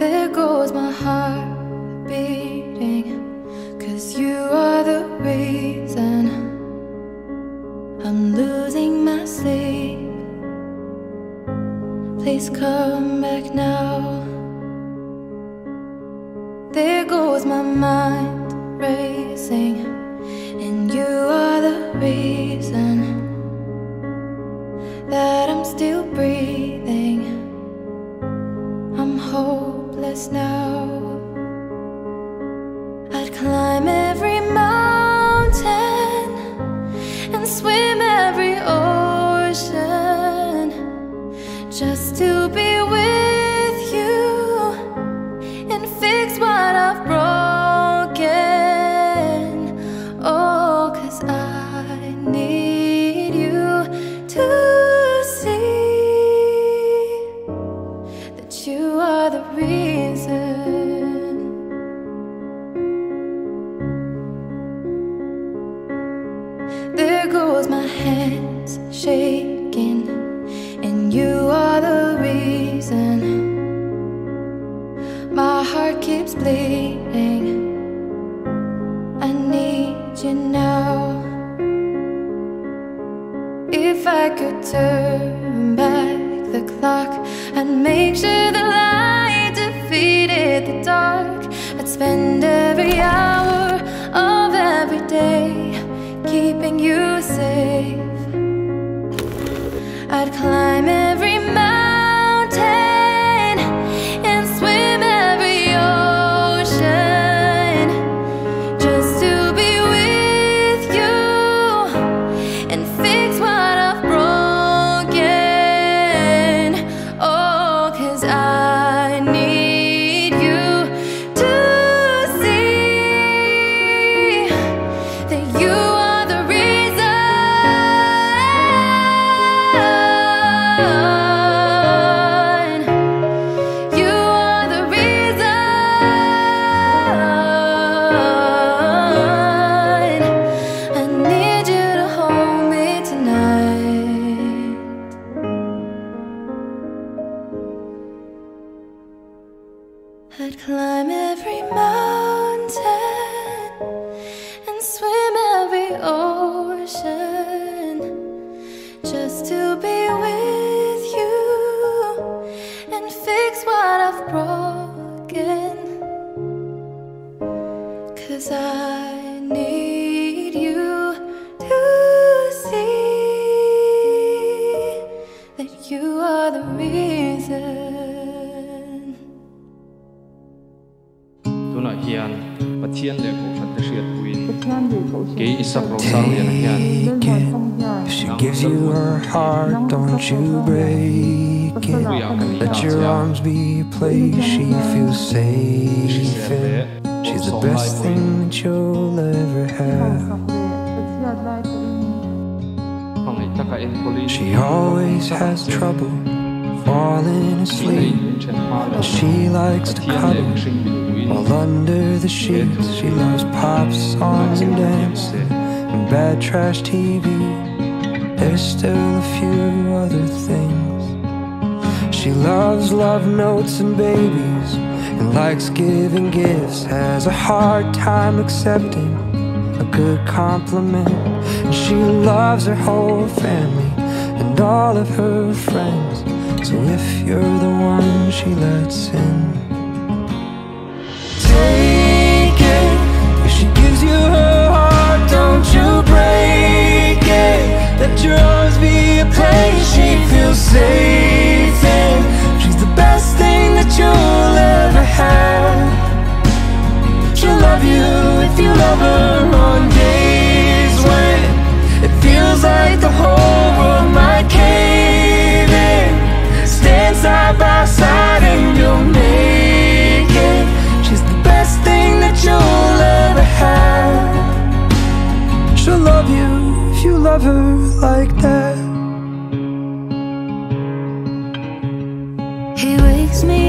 There goes my heart beating, 'cause you are the reason I'm losing my sleep. Please come back now. There goes my mind racing, and you are the reason that I'm still breathing. I'm hopeless now. I'd climb every mountain and swim every ocean just to be with you and fix what I've broken. Oh, 'cause I need you to see that you are the reason. There goes my hands shaking, and you are the reason my heart keeps bleeding. I need you now. If I could turn back the clock and make sure the light defeated the dark, I'd spend every hour of every day keeping you safe. I'd climb every mountain and swim every ocean just to be with you and fix what I've broken. Oh, 'cause I need you to see that you are the reason. You are the reason. I need you to hold me tonight. I'd climb every mountain and swim every ocean just to be with you and fix what I've broken. 'Cause I need you to see that you are the reason. Tuna hian pathian le ko khat riat puin ke Isaak Nutei hian If she gives you her heart, don't you break it. Let your arms be a place she feels safe in. She's the best thing that you'll ever have. She always has trouble falling asleep, and she likes to cuddle while under the sheets. She loves pop songs and dancing and bad trash TV. There's still a few other things. She loves love notes and babies and likes giving gifts. Has a hard time accepting a good compliment. And she loves her whole family and all of her friends. So if you're the one she lets in, take it. If she gives you her heart, don't you break it. Let your arms be a place she feels safe in. She's the best thing that you'll ever have. She'll love you if you love her on days when it feels like the whole world might cave in. Stand side by side and you'll make it. She's the best thing that you'll ever have. She'll love you if you love her like that. He wakes me